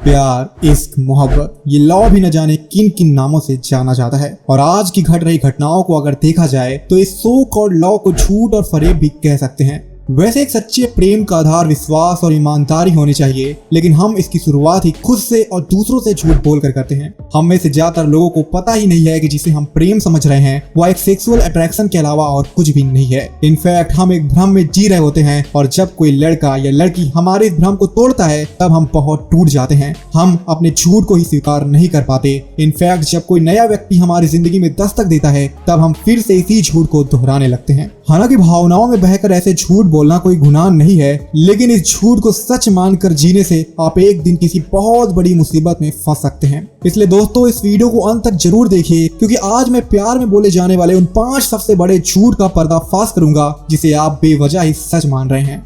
प्यार, इश्क, मोहब्बत, ये लव भी न जाने किन किन नामों से जाना जाता है। और आज की घट रही घटनाओं को अगर देखा जाए तो इस सो कॉल्ड लव को झूठ और फरेब भी कह सकते हैं। वैसे एक सच्चे प्रेम का आधार विश्वास और ईमानदारी होनी चाहिए, लेकिन हम इसकी शुरुआत ही खुद से और दूसरों से झूठ बोलकर करते हैं। हम में से ज्यादातर लोगों को पता ही नहीं है कि जिसे हम प्रेम समझ रहे हैं वह एक सेक्सुअल अट्रैक्शन के अलावा और कुछ भी नहीं है। इनफैक्ट हम एक भ्रम में जी रहे होते हैं और जब कोई लड़का या लड़की हमारे इस भ्रम को तोड़ता है तब हम बहुत टूट जाते हैं। हम अपने झूठ को ही स्वीकार नहीं कर पाते। इनफैक्ट जब कोई नया व्यक्ति हमारी जिंदगी में दस्तक देता है तब हम फिर से इसी झूठ को दोहराने लगते हैं। हालांकि भावनाओं में बहकर ऐसे झूठ बोलना कोई गुनाह नहीं है, लेकिन इस झूठ को सच मानकर जीने से आप एक दिन किसी बहुत बड़ी मुसीबत में फंस सकते हैं। इसलिए दोस्तों इस वीडियो को अंत तक जरूर देखिए, क्योंकि आज मैं प्यार में बोले जाने वाले उन 5 सबसे बड़े झूठ का पर्दाफाश करूंगा जिसे आप बेवजह ही सच मान रहे हैं।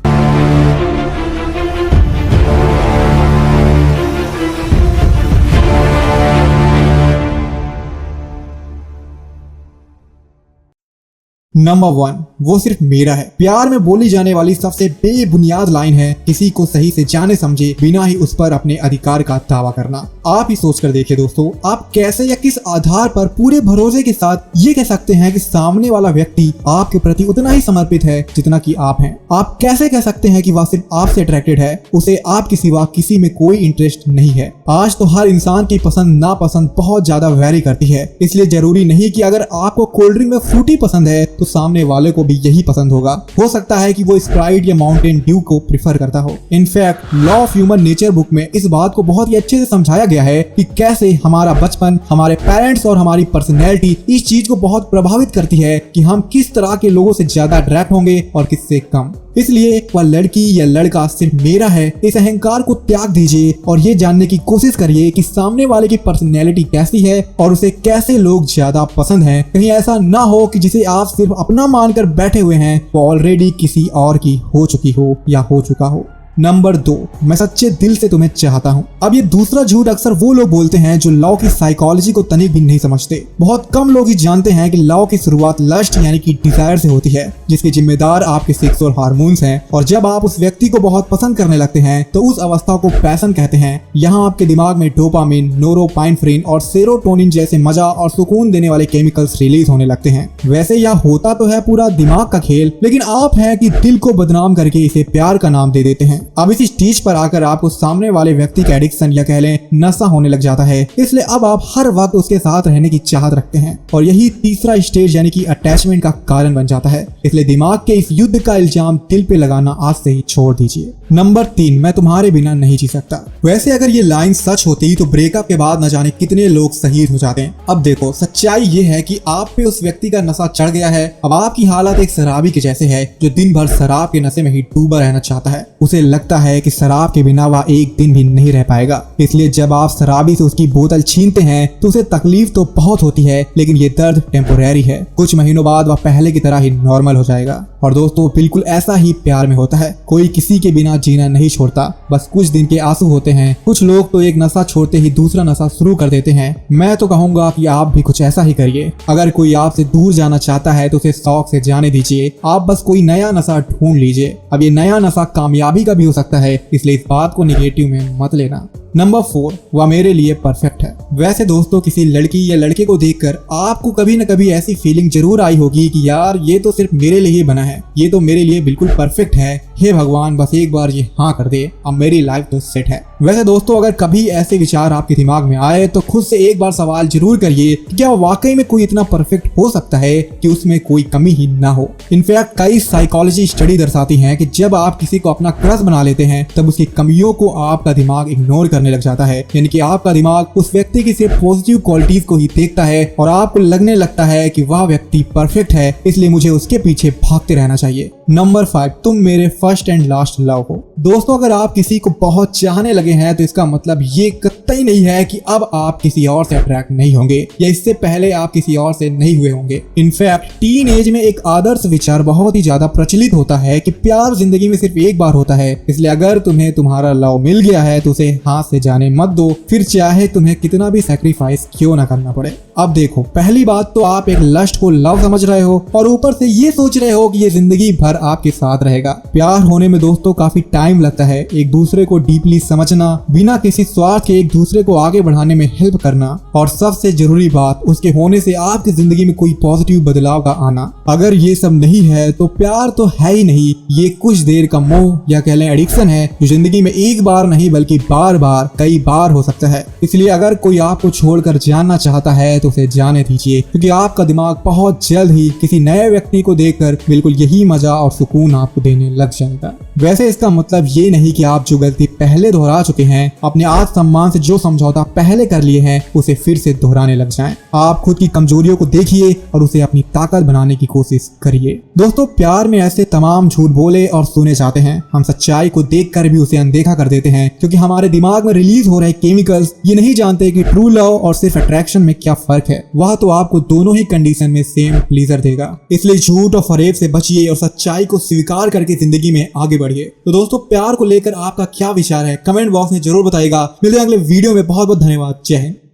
नंबर 1, वो सिर्फ मेरा है। प्यार में बोली जाने वाली सबसे बेबुनियाद लाइन है किसी को सही से जाने समझे बिना ही उस पर अपने अधिकार का दावा करना। आप ही सोच कर देखिए दोस्तों, आप कैसे या किस आधार पर पूरे भरोसे के साथ ये कह सकते हैं कि सामने वाला व्यक्ति आपके प्रति उतना ही समर्पित है जितना कि आप हैं। आप कैसे कह सकते हैं कि वह सिर्फ आपसे अट्रैक्टेड है, उसे आपके सिवा किसी में कोई इंटरेस्ट नहीं है। आज तो हर इंसान की पसंद नापसंद बहुत ज्यादा वेरी करती है, इसलिए जरूरी नहीं कि अगर आपको कोल्ड ड्रिंक में फ्रूटी पसंद है तो सामने वाले को भी यही पसंद होगा। हो सकता है कि वो स्प्राइट या माउंटेन ड्यू को प्रेफर करता हो। In fact law of human nature book में इस बात को बहुत ही अच्छे से समझाया गया है कि कैसे हमारा बचपन, हमारे पेरेंट्स और हमारी पर्सनैलिटी इस चीज को बहुत प्रभावित करती है कि हम किस तरह के लोगों से ज्यादा अट्रैक्ट होंगे और किससे कम। इसलिए वह लड़की या लड़का सिर्फ मेरा है, इस अहंकार को त्याग दीजिए और ये जानने की कोशिश करिए कि सामने वाले की पर्सनैलिटी कैसी है और उसे कैसे लोग ज्यादा पसंद हैं। कहीं ऐसा ना हो कि जिसे आप सिर्फ अपना मानकर बैठे हुए हैं वो ऑलरेडी किसी और की हो चुकी हो या हो चुका हो। नंबर 2, मैं सच्चे दिल से तुम्हें चाहता हूँ। अब ये दूसरा झूठ अक्सर वो लोग बोलते हैं जो लव की साइकोलॉजी को तनिक भी नहीं समझते। बहुत कम लोग ही जानते हैं कि लव की शुरुआत लस्ट यानी कि डिजायर से होती है, जिसके जिम्मेदार आपके सेक्सुअल हार्मोन्स हैं। और जब आप उस व्यक्ति को बहुत पसंद करने लगते हैं तो उस अवस्था को पैशन कहते हैं। यहाँ आपके दिमाग में डोपामिन, नोरोपाइनफ्रिन और सेरोटोनिन जैसे मजा और सुकून देने वाले केमिकल्स रिलीज होने लगते हैं। वैसे यह होता तो है पूरा दिमाग का खेल, लेकिन आप हैं कि दिल को बदनाम करके इसे प्यार का नाम दे देते हैं। अब इस स्टेज पर आकर आपको सामने वाले व्यक्ति का एडिक्शन या कह लें नशा होने लग जाता है, इसलिए अब आप हर वक्त उसके साथ रहने की चाहत रखते हैं और यही तीसरा स्टेज यानी कि अटैचमेंट का कारण बन जाता है। इसलिए दिमाग के इस युद्ध का इल्जाम दिल पे लगाना आज से ही छोड़ दीजिए। नंबर 3, मैं तुम्हारे बिना नहीं जी सकता। वैसे अगर ये लाइन सच होती तो ब्रेकअप के बाद न जाने कितने लोग शहीद हो जाते हैं। अब देखो सच्चाई ये है कि आप पे उस व्यक्ति का नशा चढ़ गया है। अब आपकी हालत एक शराबी के जैसे है जो दिन भर शराब के नशे में ही डूबा रहना चाहता है। उसे लगता है कि शराब के बिना वह एक दिन भी नहीं रह पाएगा। इसलिए जब आप शराबी से उसकी बोतल छीनते हैं तो उसे तकलीफ तो बहुत होती है, लेकिन ये दर्द टेम्पोरेरी है। कुछ महीनों बाद वह पहले की तरह ही नॉर्मल हो जाएगा। और दोस्तों बिल्कुल ऐसा ही प्यार में होता है। कोई किसी के बिना जीना नहीं छोड़ता, बस कुछ दिन के आंसू होते हैं। कुछ लोग तो एक नशा छोड़ते ही दूसरा नशा शुरू कर देते हैं। मैं तो कहूंगा कि आप भी कुछ ऐसा ही करिए। अगर कोई आपसे दूर जाना चाहता है तो उसे शौक से जाने दीजिए। आप बस कोई नया नशा ढूंढ लीजिए। अब ये नया नशा कामयाबी का भी हो सकता है, इसलिए इस बात को निगेटिव में मत लेना। नंबर 4, वह मेरे लिए परफेक्ट है। वैसे दोस्तों किसी लड़की या लड़के को देखकर आपको कभी न कभी ऐसी फीलिंग जरूर आई होगी कि यार ये तो सिर्फ मेरे लिए ही बना है, ये तो मेरे लिए बिल्कुल परफेक्ट है। हे भगवान बस एक बार ये हाँ कर दे, अब मेरी लाइफ तो सेट है। वैसे दोस्तों अगर कभी ऐसे विचार आपके दिमाग में आए तो खुद से एक बार सवाल जरूर करिए कि क्या वाकई में कोई इतना परफेक्ट हो सकता है कि उसमें कोई कमी ही ना हो। इनफैक्ट कई साइकोलॉजी स्टडी दर्शाती हैं कि जब आप किसी को अपना क्रश बना लेते हैं तब उसकी कमियों को आपका दिमाग इग्नोर करने लग जाता है। यानी कि आपका दिमाग उस व्यक्ति की सिर्फ पॉजिटिव क्वालिटीज को ही देखता है और आपको लगने लगता है कि वह व्यक्ति परफेक्ट है, इसलिए मुझे उसके पीछे भागते रहना चाहिए। नंबर 5, तुम मेरे फर्स्ट एंड लास्ट लव हो। दोस्तों अगर आप किसी को बहुत चाहने लगे हैं तो इसका मतलब ये कतई नहीं है कि अब आप किसी और से अट्रैक्ट नहीं होंगे या इससे पहले आप किसी और से नहीं हुए होंगे। इनफैक्ट टीन एज में एक आदर्श विचार बहुत ही ज्यादा प्रचलित होता है कि प्यार जिंदगी में सिर्फ एक बार होता है। इसलिए अगर तुम्हें तुम्हारा लव मिल गया है तो उसे हाथ से जाने मत दो, फिर चाहे तुम्हें कितना भी सैक्रिफाइस क्यों ना करना पड़े। अब देखो, पहली बात तो आप एक लस्ट को लव समझ रहे हो और ऊपर से ये सोच रहे हो कि ये जिंदगी भर आपके साथ रहेगा। प्यार होने में दोस्तों काफी टाइम लगता है। एक दूसरे को डीपली समझना, बिना किसी स्वार्थ के एक दूसरे को आगे बढ़ाने में हेल्प करना, और सबसे जरूरी बात, उसके होने से आपकी जिंदगी में कोई पॉजिटिव बदलाव का आना। अगर ये सब नहीं है तो प्यार तो है ही नहीं, ये कुछ देर का मोह या कह लें एडिक्शन है, जो जिंदगी में एक बार नहीं बल्कि बार बार कई बार हो सकता है। इसलिए अगर कोई आपको छोड़कर जानना चाहता है तो उसे जाने दीजिए, क्योंकि आपका दिमाग बहुत जल्द ही किसी नए व्यक्ति को देखकर बिल्कुल यही मजा और सुकून आपको देने लग जाएगा। वैसे इसका मतलब ये नहीं कि आप जो गलती पहले दोहरा चुके हैं, अपने आत्मसम्मान से जो समझौता पहले कर लिए हैं, उसे फिर से दोहराने लग जाएं। आप खुद की कमजोरियों को देखिए और उसे अपनी ताकत बनाने की कोशिश करिए। दोस्तों, प्यार में ऐसे तमाम झूठ बोले और सुने जाते हैं। हम सच्चाई को देखकर भी उसे अनदेखा कर देते हैं, क्योंकि हमारे दिमाग में रिलीज हो रहे केमिकल्स ये नहीं जानते कि ट्रू लव और सिर्फ अट्रैक्शन में क्या फर्क है। वह तो आपको दोनों ही कंडीशन में सेम प्लीजर देगा। इसलिए झूठ और फरेब से बचिए और सच्चाई को स्वीकार करके जिंदगी में आगे बढ़िए। तो दोस्तों, प्यार को लेकर आपका क्या विचार है, कमेंट बॉक्स में जरूर बताइएगा। मिलते हैं अगले वीडियो में। बहुत बहुत धन्यवाद। जय हिंद।